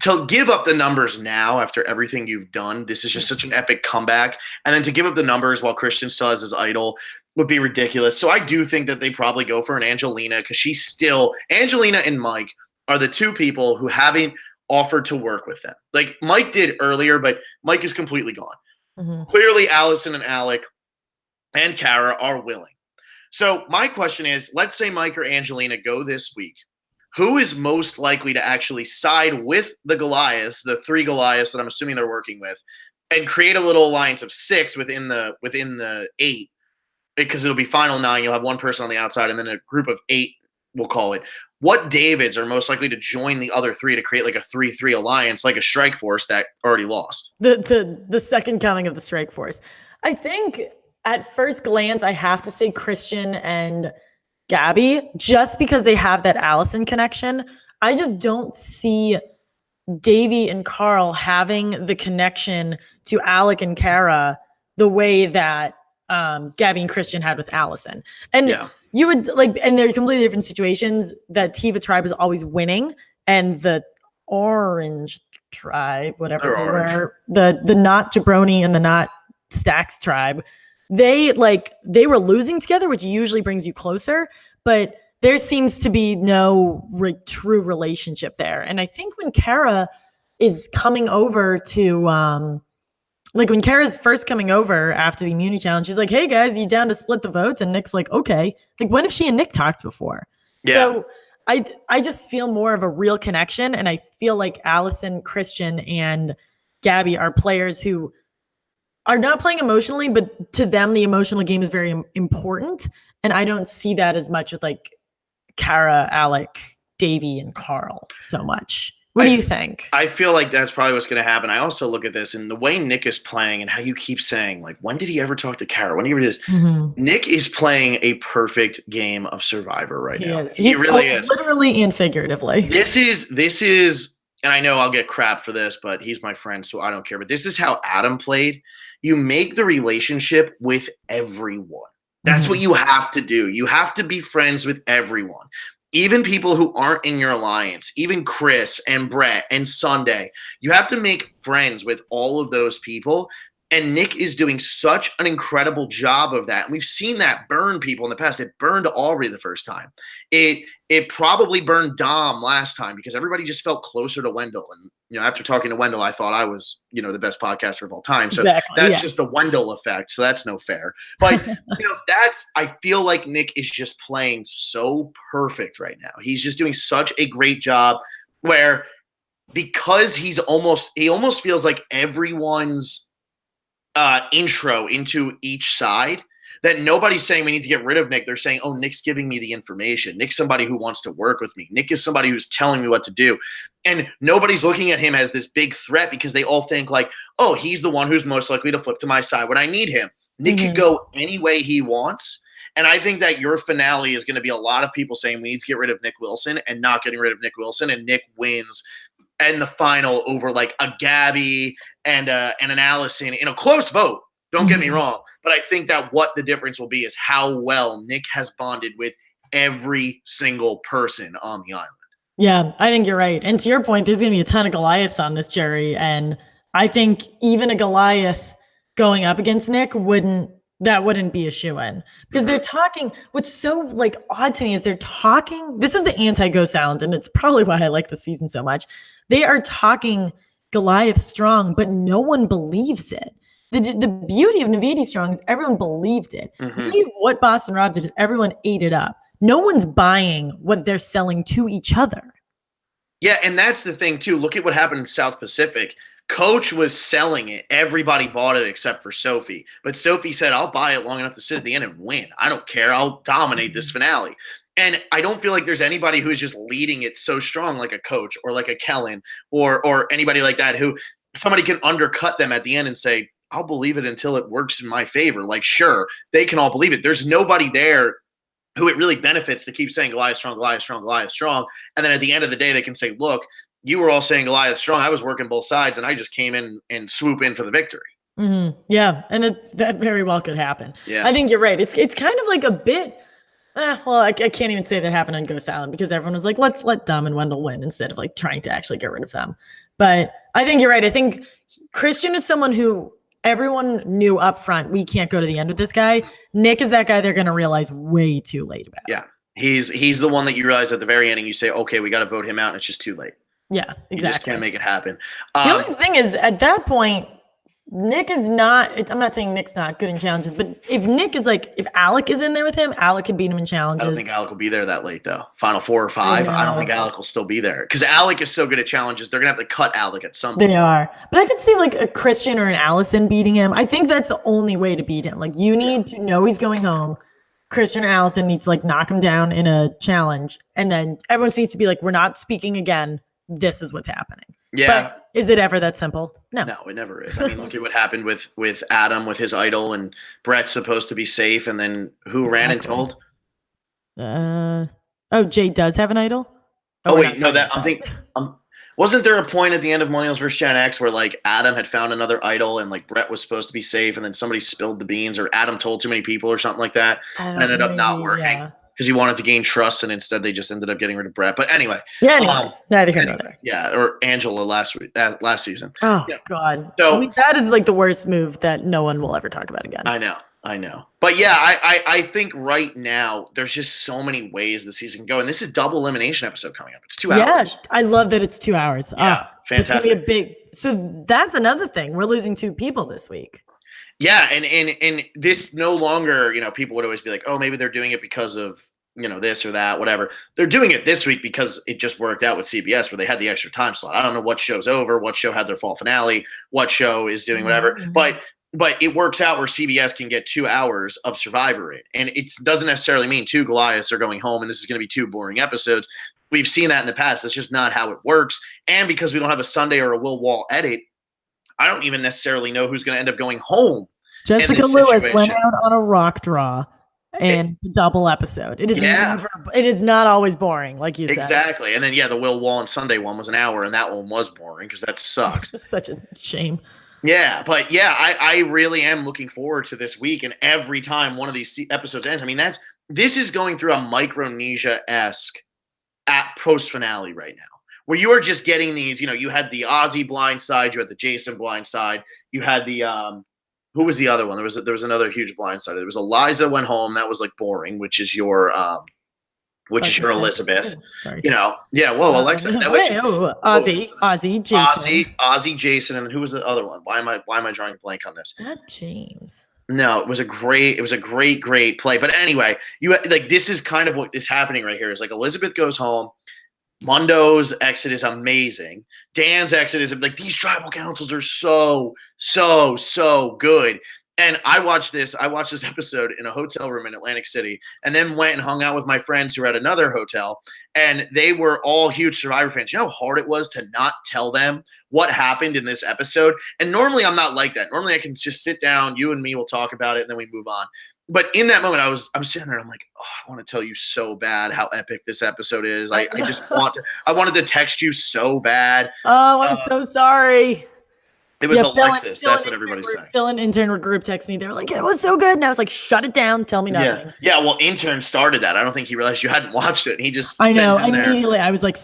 to give up the numbers now after everything you've done, this is just such an epic comeback. And then to give up the numbers while Christian still has his idol – would be ridiculous. So I do think that they probably go for an Angelina because Angelina and Mike are the 2 people who haven't offered to work with them. Like Mike did earlier, but Mike is completely gone. Clearly Allison and Alec and Kara are willing. So my question is, let's say Mike or Angelina go this week. Who is most likely to actually side with the Goliaths, the 3 Goliaths that I'm assuming they're working with, and create a little alliance of 6 within the 8? Because it'll be final 9. You'll have one person on the outside and then a group of 8, we'll call it. What Davids are most likely to join the other 3 to create like a 3-3 alliance, like a Strike Force that already lost?
The second coming of the Strike Force. I think at first glance, I have to say Christian and Gabby, just because they have that Allison connection. I just don't see Davy and Carl having the connection to Alec and Kara the way that Gabby and Christian had with Allison. And you would and they're completely different situations. That Tiva tribe is always winning, and the Orange tribe, whatever they were, the not Jabroni and the not Stacks tribe, they were losing together, which usually brings you closer, but there seems to be no true relationship there. And I think when Kara is coming over to when Kara's first coming over after the immunity challenge, she's like, hey, guys, you down to split the votes? And Nick's like, okay. Like, when have she and Nick talked before? Yeah. So I just feel more of a real connection. And I feel like Allison, Christian, and Gabby are players who are not playing emotionally, but to them, the emotional game is very important. And I don't see that as much with Kara, Alec, Davy, and Carl so much. What do you think?
I feel like that's probably what's going to happen. I also look at this and the way Nick is playing and how you keep saying, when did he ever talk to Kara? When did he ever do this? Nick is playing a perfect game of Survivor right now. He really is.
Literally and figuratively.
This is, and I know I'll get crap for this, but he's my friend, so I don't care. But this is how Adam played. You make the relationship with everyone. That's what you have to do. You have to be friends with everyone. even people who aren't in your alliance, even Chris and Brett and Sunday, you have to make friends with all of those people. And Nick is doing such an incredible job of that. And we've seen that burn people in the past. It burned Aubrey the first time. It probably burned Dom last time because everybody just felt closer to Wendell. And, after talking to Wendell, I thought I was, the best podcaster of all time. So that's just the Wendell effect. So that's no fair. But, I feel like Nick is just playing so perfect right now. He's just doing such a great job where because he almost feels like everyone's intro into each side, that nobody's saying we need to get rid of Nick. They're saying, oh, Nick's giving me the information. Nick's somebody who wants to work with me. Nick is somebody who's telling me what to do. And nobody's looking at him as this big threat because they all think like, oh, he's the one who's most likely to flip to my side when I need him. Nick could go any way he wants. And I think that your finale is going to be a lot of people saying we need to get rid of Nick Wilson and not getting rid of Nick Wilson. And Nick wins in the final over like a Gabby and an Allison in a close vote. Don't get me wrong. But I think that what the difference will be is how well Nick has bonded with every single person on the island.
Yeah, I think you're right. And to your point, there's going to be a ton of Goliaths on this, Jerry. And I think even a Goliath going up against Nick wouldn't be a shoo-in because they're talking. What's so like odd to me is they're talking. This is the anti-Ghost Island, and it's probably why I like the season so much. They are talking Goliath strong, but no one believes it. The beauty of Navidi strong is everyone believed it. What Boston Rob did is everyone ate it up. No one's buying what they're selling to each other.
Yeah, and that's the thing too. Look at what happened in South Pacific. Coach was selling it. Everybody bought it except for Sophie. But Sophie said, I'll buy it long enough to sit at the end and win. I don't care. I'll dominate this finale. And I don't feel like there's anybody who's just leading it so strong like a Coach or like a Kellen or anybody like that who somebody can undercut them at the end and say, I'll believe it until it works in my favor. Like, sure, they can all believe it. There's nobody there who it really benefits to keep saying Goliath strong, Goliath strong, Goliath strong. And then at the end of the day, they can say, look, you were all saying Goliath strong. I was working both sides, and I just came in and swoop in for the victory.
Yeah, and that very well could happen.
Yeah.
I think you're right. It's kind of like a bit. Well, I can't even say that happened on Ghost Island because everyone was like, let's let Dom and Wendell win instead of like trying to actually get rid of them. But I think you're right. I think Christian is someone who everyone knew up front, we can't go to the end with this guy. Nick is that guy they're going to realize way too late about.
Yeah, he's the one that you realize at the very end and you say, okay, we got to vote him out, and it's just too late.
Yeah, exactly.
You just can't make it happen.
The only thing is, at that point, Nick is not. I'm not saying Nick's not good in challenges, but if Nick is like, if Alec is in there with him, Alec can beat him in challenges.
I don't think Alec will be there that late, though. Final 4 or 5. I don't think Alec will still be there because Alec is so good at challenges. They're gonna have to cut Alec at some point.
They are, but I could see like a Christian or an Allison beating him. I think that's the only way to beat him. Like you need to know he's going home. Christian or Allison needs to like knock him down in a challenge, and then everyone needs to be like, "We're not speaking again. This is what's happening."
Yeah.
But is it ever that simple? No,
it never is. I mean, look at what happened with Adam with his idol, and Brett's supposed to be safe, and then who ran and told?
Jay does have an idol.
Oh wait, no, that I'm thinking. Wasn't there a point at the end of Millennials vs. Gen X where like Adam had found another idol and like Brett was supposed to be safe, and then somebody spilled the beans, or Adam told too many people, or something like that, and ended up not working because he wanted to gain trust, and instead they just ended up getting rid of Brett. But anyway, or Angela last season.
Oh yeah. God, so I mean, that is like the worst move that no one will ever talk about again.
I know. But yeah, I think right now there's just so many ways the season can go. And this is a double elimination episode coming up. It's 2 hours.
Yeah, I love that it's 2 hours.
Yeah, fantastic.
It's going to be so that's another thing. We're losing 2 people this week.
Yeah, and this no longer, people would always be like, oh, maybe they're doing it because of, this or that, whatever. They're doing it this week because it just worked out with CBS where they had the extra time slot. I don't know what show's over, what show had their fall finale, what show is doing whatever. But it works out where CBS can get 2 hours of Survivor in. And it doesn't necessarily mean 2 Goliaths are going home and this is going to be 2 boring episodes. We've seen that in the past. That's just not how it works. And because we don't have a Sunday or a Will Wall edit, I don't even necessarily know who's going to end up going home.
Jessica Lewis went out on a rock draw and double episode. It is not always boring, like you said.
Exactly. And then, the Will Wall and Sunday one was an hour, and that one was boring because that sucks.
It's such a shame.
Yeah, but I really am looking forward to this week, and every time one of these episodes ends, I mean, this is going through a Micronesia-esque at post finale right now, where you are just getting these. You had the Ozzy blind side, you had the Jason blind side, you had the who was the other one? There was another huge blind side. There was Eliza went home. That was like boring, which is your Elizabeth.
Oh, sorry.
Yeah. Whoa, Alexa.
Ozzy, Jason.
Ozzy, Jason, and who was the other one? Why am I drawing a blank on this?
Not James.
No, it was a great play. But anyway, this is kind of what is happening right here. Is like Elizabeth goes home. Mondo's exit is amazing. Dan's exit is like, these tribal councils are so good. And I watched this episode in a hotel room in Atlantic City, and then went and hung out with my friends who were at another hotel, and they were all huge Survivor fans. You know how hard it was to not tell them what happened in this episode? And normally I'm not like that. Normally I can just sit down, you and me will talk about it, and then we move on. But in that moment, I'm sitting there. I'm like, oh, I want to tell you so bad how epic this episode is. I wanted to text you so bad.
Oh, I'm so sorry.
It was Alexis. That's what everybody's saying.
Phil and intern were group text me. They were like, it was so good. And I was like, shut it down. Tell me nothing.
Yeah. Well, intern started that. I don't think he realized you hadn't watched it. And he just
I know. Immediately, I was like,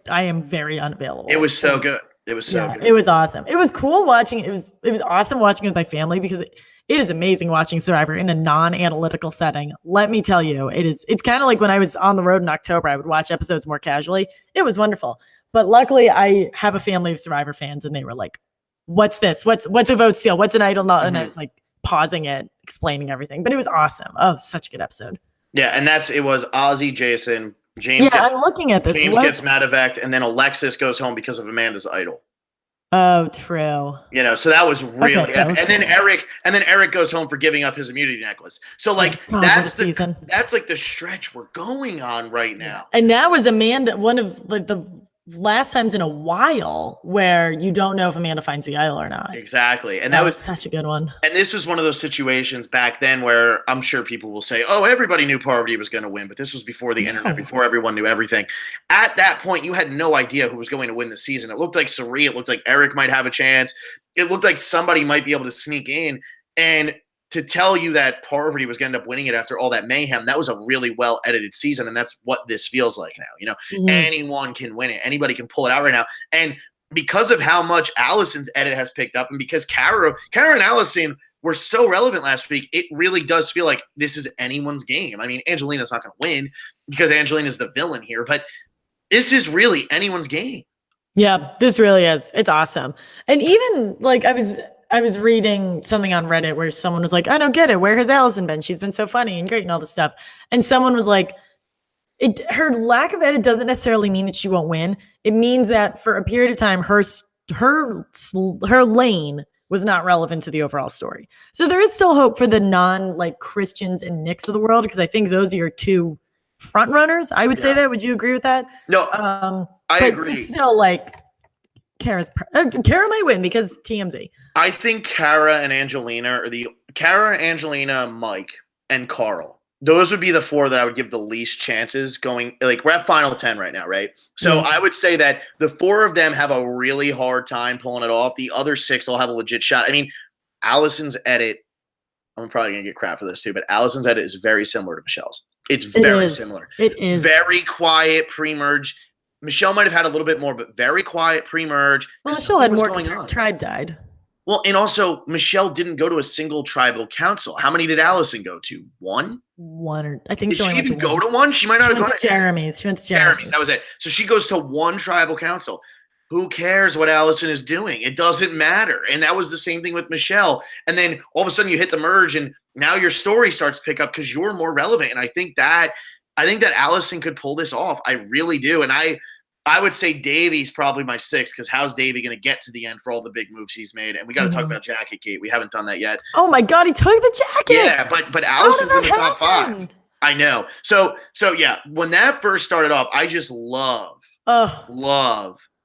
I am very unavailable.
It was so good. It was so good.
It was awesome. It was cool watching. It was awesome watching it with my family because it is amazing watching Survivor in a non-analytical setting. Let me tell you, it's kind of like when I was on the road in October, I would watch episodes more casually. It was wonderful. But luckily, I have a family of Survivor fans, and they were like, what's this? What's a vote steal? What's an idol? And I was like pausing it, explaining everything. But it was awesome. Oh, such a good episode.
Yeah, and it was Ozzy, Jason, James.
Yeah, I'm looking at this.
James gets Madevect, and then Alexis goes home because of Amanda's idol.
Oh, true.
So that was really and then Eric goes home for giving up his immunity necklace. So like that's like the stretch we're going on right now.
And that was Amanda, one of like the last times in a while where you don't know if Amanda finds the idol or not.
Exactly. And
that was such a good one.
And this was one of those situations back then where I'm sure people will say, oh, everybody knew Parvati was going to win, but this was before the internet, before everyone knew everything. At that point, you had no idea who was going to win the season. It looked like Sari. It looked like Eric might have a chance. It looked like somebody might be able to sneak in. And to tell you that Parvati was going to end up winning it after all that mayhem, that was a really well-edited season, and that's what this feels like now. Anyone can win it. Anybody can pull it out right now. And because of how much Allison's edit has picked up, and because Kara and Allison were so relevant last week, it really does feel like this is anyone's game. I mean, Angelina's not going to win because Angelina's the villain here, but this is really anyone's game.
Yeah, this really is. It's awesome. And even like I was reading something on Reddit where someone was like, I don't get it. Where has Allison been? She's been so funny and great and all this stuff. And someone was like, her lack of edit doesn't necessarily mean that she won't win. It means that for a period of time, her lane was not relevant to the overall story. So there is still hope for the Christians and Nicks of the world, because I think those are your two front runners. I would say that. Would you agree with that?
No, I agree.
It's still like Kara might win because TMZ.
I think Kara, Angelina, Mike, and Carl. Those would be the four that I would give the least chances going. Like, we're at final 10 right now, right? So I would say that the four of them have a really hard time pulling it off. The other six will have a legit shot. I mean, Allison's edit, I'm probably going to get crap for this too, but Allison's edit is very similar to Michelle's. It's very similar.
It is.
Very quiet pre-merge. Michelle might have had a little bit more, but very quiet pre-merge.
Well, Michelle had more because her tribe died.
Well, and also Michelle didn't go to a single tribal council. How many did Allison go to? One,
or I think.
Did she even go to one? She might not have gone to
Jeremy's. She went to Jeremy's.
That was it. So she goes to one tribal council. Who cares what Allison is doing? It doesn't matter. And that was the same thing with Michelle. And then all of a sudden you hit the merge, and now your story starts to pick up because you're more relevant. And I think that Allison could pull this off. I really do. And I would say Davey's probably my sixth, because how's Davey going to get to the end for all the big moves he's made? And we got to talk about Jacket Kate. We haven't done that yet.
Oh my God, he took the jacket.
Yeah, but Allison's in the top five. I know. So yeah, when that first started off, I just love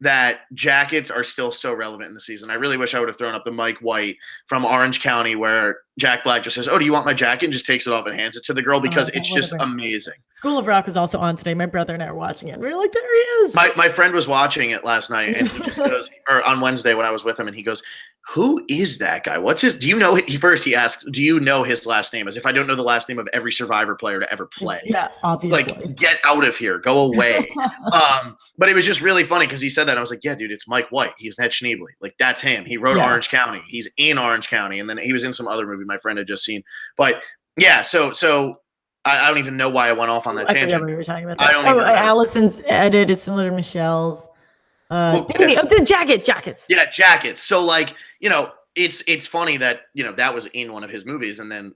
that jackets are still so relevant in the season. I really wish I would have thrown up the Mike White from Orange County, where Jack Black just says, "Oh, do you want my jacket?" and just takes it off and hands it to the girl, because it's just amazing.
School of Rock was also on today. My brother and I were watching it. We were like, there he is.
My friend was watching it last night, and he goes, or on Wednesday when I was with him, and he goes, who is that guy? What's his? Do you know? He asks, do you know his last name? As if I don't know the last name of every Survivor player to ever play.
Yeah, obviously.
Like, get out of here, go away. But it was just really funny because he said that. And I was like, yeah, dude, it's Mike White. He's Ned Schneebly. Like, that's him. He wrote Orange County. He's in Orange County, and then he was in some other movie my friend had just seen. But yeah, so I don't even know why I went off on that tangent.
I forgot we were talking about that. Allison's edit is similar to Michelle's. Davey, the jackets.
Yeah, jackets. So, like, you know, it's funny that, you know, that was in one of his movies, and then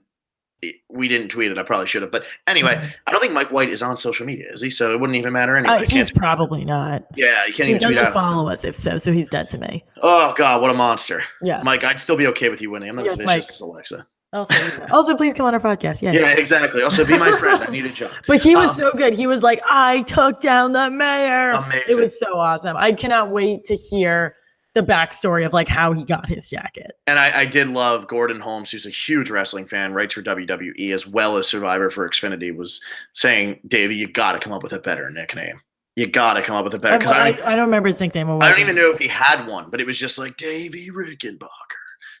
we didn't tweet it. I probably should have. But anyway, I don't think Mike White is on social media, is he? So it wouldn't even matter anyway.
He's probably not.
Yeah, you can't even tweet out.
He doesn't follow us, if so he's dead to me.
Oh, God, what a monster.
Yes.
Mike, I'd still be okay with you winning. I'm not as vicious as Alexa.
Also, please come on our podcast. Yeah,
exactly. Also, be my friend. I need a job.
But he was so good. He was like, I took down the mayor.
Amazing.
It was so awesome. I cannot wait to hear the backstory of like how he got his jacket.
And I did love Gordon Holmes, who's a huge wrestling fan, writes for WWE as well as Survivor for Xfinity, was saying, Davey, you got to come up with a better nickname. You got to come up with a better. Because
I don't remember his nickname.
I don't even know if he had one, but it was just like Davey Rickenbacker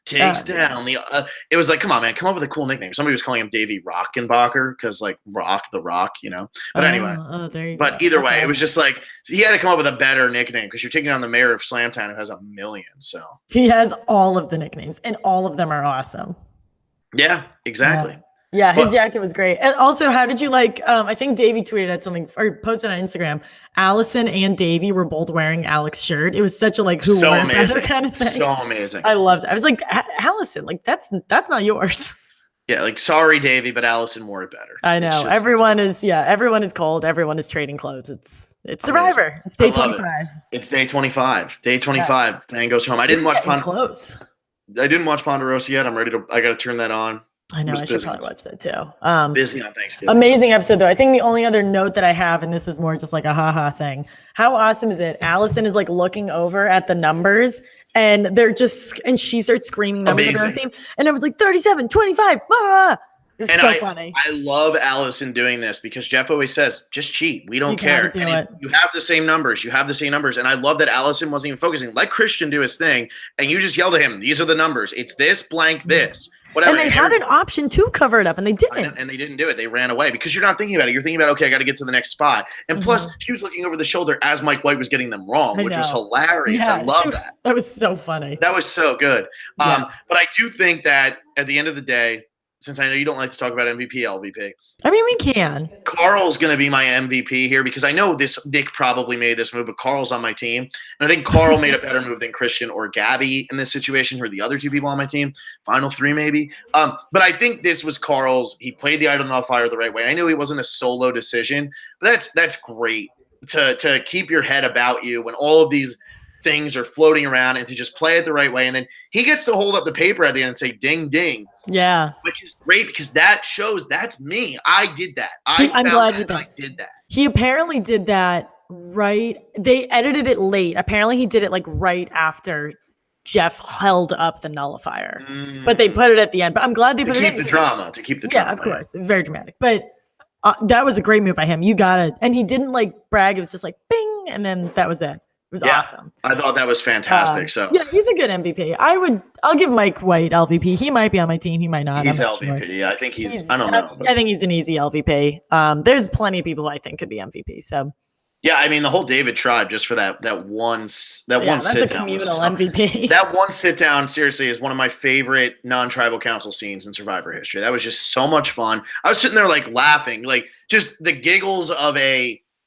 takes down the. It was like, come on, man, come up with a cool nickname. Somebody was calling him Davey Rockenbacher because, like, Rock the Rock, you know. But anyway,
there you
go.
Way,
it was just like he had to come up with a better nickname because you're taking on the mayor of Slamtown who has 1 million. So
he has all of the nicknames, and all of them are awesome.
Yeah, exactly.
Yeah, his jacket was great. And also, how did you like, I think Davey tweeted at something or posted on Instagram, Allison and Davey were both wearing Alex's shirt. It was such a like, who wore it better kind of thing.
So amazing.
I loved it. I was like, Allison, like that's not yours.
Yeah, like, sorry, Davey, but Allison wore it better.
I know. Everyone is cold. Everyone is trading clothes. It's Survivor. It's day 25.
It's day 25. Day 25. Yeah. Man goes home. I didn't watch
close.
I didn't watch Ponderosa yet. I got to turn that on.
I know. I should probably watch that too.
Busy on Thanksgiving.
Amazing episode, though. I think the only other note that I have, and this is more just like a haha thing. How awesome is it? Allison is like looking over at the numbers, and and she starts screaming numbers at her team, and I was like 37, 25. Ah! It's so funny.
I love Allison doing this because Jeff always says, just cheat. We don't care. You have the same numbers. You have the same numbers. And I love that Allison wasn't even focusing. Let Christian do his thing, and you just yelled at him. These are the numbers. It's this blank this. Whatever.
And they had an option to cover it up, and they didn't.
And they didn't do it. They ran away because you're not thinking about it. You're thinking about, okay, I got to get to the next spot. And plus, she was looking over the shoulder as Mike White was getting them wrong, which was hilarious.
Yeah,
I love that.
That was so funny.
That was so good. But I do think that at the end of the day, since I know you don't like to talk about MVP, LVP.
I mean, we can.
Carl's going to be my MVP here because I know Nick probably made this move, but Carl's on my team. And I think Carl made a better move than Christian or Gabby in this situation, who are the other two people on my team. Final three, maybe. But I think this was Carl's. He played the Idol Not Fire the right way. I know it wasn't a solo decision, but that's great to keep your head about you when all of these things are floating around and to just play it the right way. And then he gets to hold up the paper at the end and say, ding, ding.
Yeah.
Which is great because that shows that's me. I did that.
I'm glad you
did that.
He apparently did that right. They edited it late. Apparently he did it like right after Jeff held up the nullifier. But they put it at the end. But I'm glad they put it in.
To keep the drama.
Yeah, of course. Very dramatic. But that was a great move by him. You got it. And he didn't like brag. It was just like bing. And then that was it. It was awesome.
I thought that was fantastic.
Yeah, he's a good MVP. I'll give Mike White LVP. He might be on my team. He might not.
He's LVP. Sure. Yeah, I think he's I don't know.
I think he's an easy LVP. There's plenty of people who I think could be MVP. So.
Yeah, I mean the whole David tribe just for that one sit down.
That's a communal MVP.
That one sit down seriously is one of my favorite non-tribal council scenes in Survivor history. That was just so much fun. I was sitting there like laughing, like just the giggles of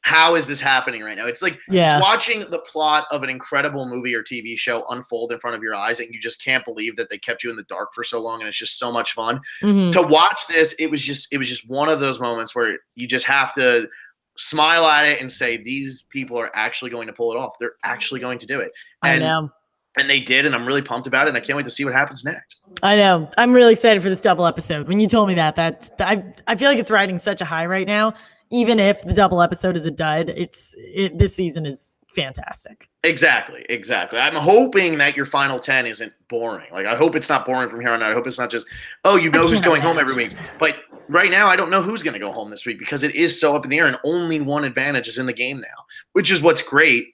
how is this happening right now? It's like it's watching the plot of an incredible movie or TV show unfold in front of your eyes, and you just can't believe that they kept you in the dark for so long, and it's just so much fun. To watch this, it was just one of those moments where you just have to smile at it and say, these people are actually going to pull it off. They're actually going to do it.
I know.
And they did, and I'm really pumped about it, and I can't wait to see what happens next.
I know. I'm really excited for this double episode. When you told me that I feel like it's riding such a high right now. Even if the double episode is a dud, this season is fantastic.
Exactly. I'm hoping that your final 10 isn't boring. Like, I hope it's not boring from here on out. I hope it's not just, who's going home every week. But right now, I don't know who's going to go home this week because it is so up in the air, and only one advantage is in the game now, which is what's great.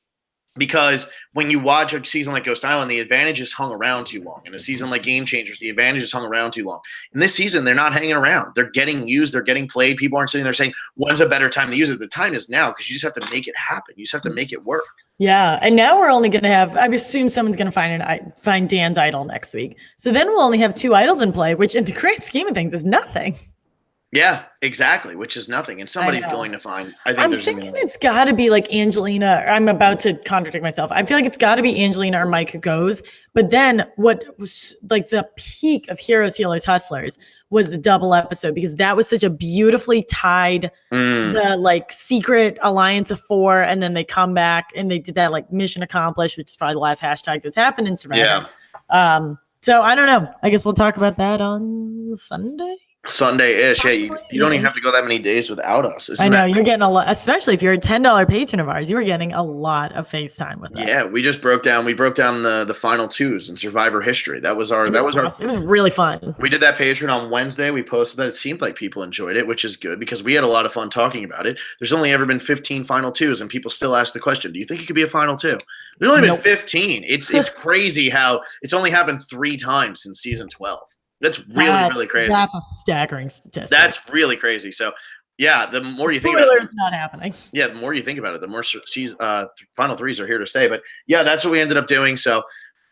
Because when you watch a season like Ghost Island, the advantage is hung around too long. In a season like Game Changers, the advantage is hung around too long. In this season, they're not hanging around. They're getting used. They're getting played. People aren't sitting there saying, when's a better time to use it? The time is now because you just have to make it happen. You just have to make it work.
Yeah, and now we're only going to have, I assume someone's going to find Dan's idol next week. So then we'll only have 2 idols in play, which in the grand scheme of things is nothing.
Yeah, exactly, which is nothing. And somebody's going to find,
I'm thinking it's got to be like Angelina. I'm about to contradict myself. I feel like it's got to be Angelina or Mike who goes. But then what was like the peak of Heroes, Healers, Hustlers was the double episode, because that was such a beautifully tied, the like secret alliance of 4. And then they come back and they did that like mission accomplished, which is probably the last hashtag that's happened in Survivor. Yeah. So I don't know. I guess we'll talk about that on Sunday.
Sunday-ish. Yeah, you don't even have to go that many days without us.
I know you're getting a lot, especially if you're a $10 patron of ours. You were getting a lot of FaceTime with us.
Yeah, we broke down the final 2s in Survivor history. It was really fun. We did that Patreon on Wednesday. We posted that. It seemed like people enjoyed it, which is good because we had a lot of fun talking about it. There's only ever been 15 final 2s, and people still ask the question, do you think it could be a final 2? There's only been 15. It's crazy how it's only happened 3 times since season 12. That's really crazy.
That's a staggering statistic.
That's really crazy. So, yeah, the more you think about it,
it's not happening.
Yeah, the more you think about it, the more final 3s are here to stay. But yeah, that's what we ended up doing. So,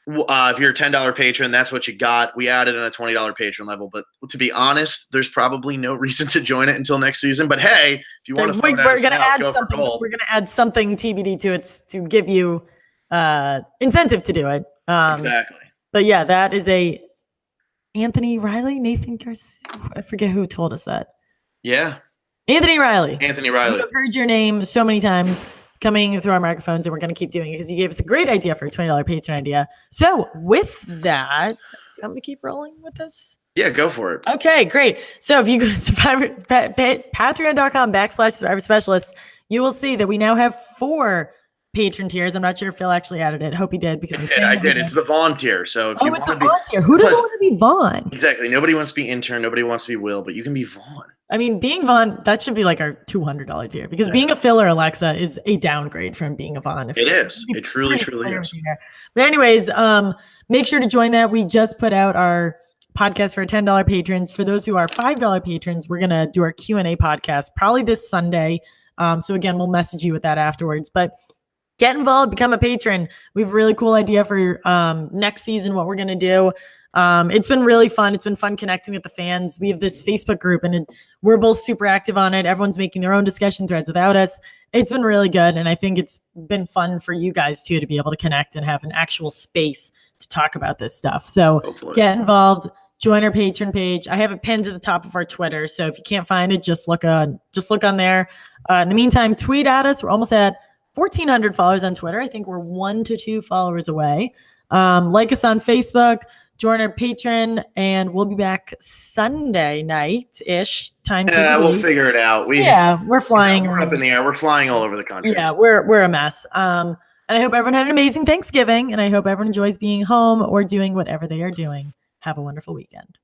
if you're a $10 patron, that's what you got. We added in a $20 patron level. But to be honest, there's probably no reason to join it until next season. But hey, if you want to, we're going to add something.
We're going to add something TBD to it to give you incentive to do it.
Exactly.
But yeah, that is a. Anthony Riley, Nathan Garcia, I forget who told us that.
Yeah.
Anthony Riley.
We've
heard your name so many times coming through our microphones, and we're going to keep doing it because you gave us a great idea for a $20 patron idea. So with that, do you want me to keep rolling with this?
Yeah, go for it.
Okay, great. So if you go to patreon.com/Survivor Specialists, you will see that we now have 4 patron tiers. I'm not sure if Phil actually added it. Hope he did because
I did. It's the Vaughn tier. So if you
want to be Vaughn tier, who doesn't want to be Vaughn?
Exactly. Nobody wants to be intern. Nobody wants to be Will, but you can be Vaughn.
I mean, being Vaughn, that should be like our $200 tier because being a Phil or Alexa is a downgrade from being a Vaughn.
It is. It truly is.
But anyways, make sure to join that. We just put out our podcast for $10 patrons. For those who are $5 patrons, we're going to do our Q&A podcast probably this Sunday. So again, we'll message you with that afterwards. But get involved, become a patron. We have a really cool idea for next season, what we're going to do. It's been really fun. It's been fun connecting with the fans. We have this Facebook group, and we're both super active on it. Everyone's making their own discussion threads without us. It's been really good, and I think it's been fun for you guys, too, to be able to connect and have an actual space to talk about this stuff. So get involved. Join our patron page. I have it pinned to the top of our Twitter, so if you can't find it, just look on there. In the meantime, tweet at us. We're almost at 1,400 followers on Twitter. I think we're 1 to 2 followers away. Like us on Facebook, join our Patreon, and we'll be back Sunday night-ish.
We'll figure it out.
We're flying.
We're up in the air. We're flying all over the country.
Yeah, we're a mess. And I hope everyone had an amazing Thanksgiving, and I hope everyone enjoys being home or doing whatever they are doing. Have a wonderful weekend.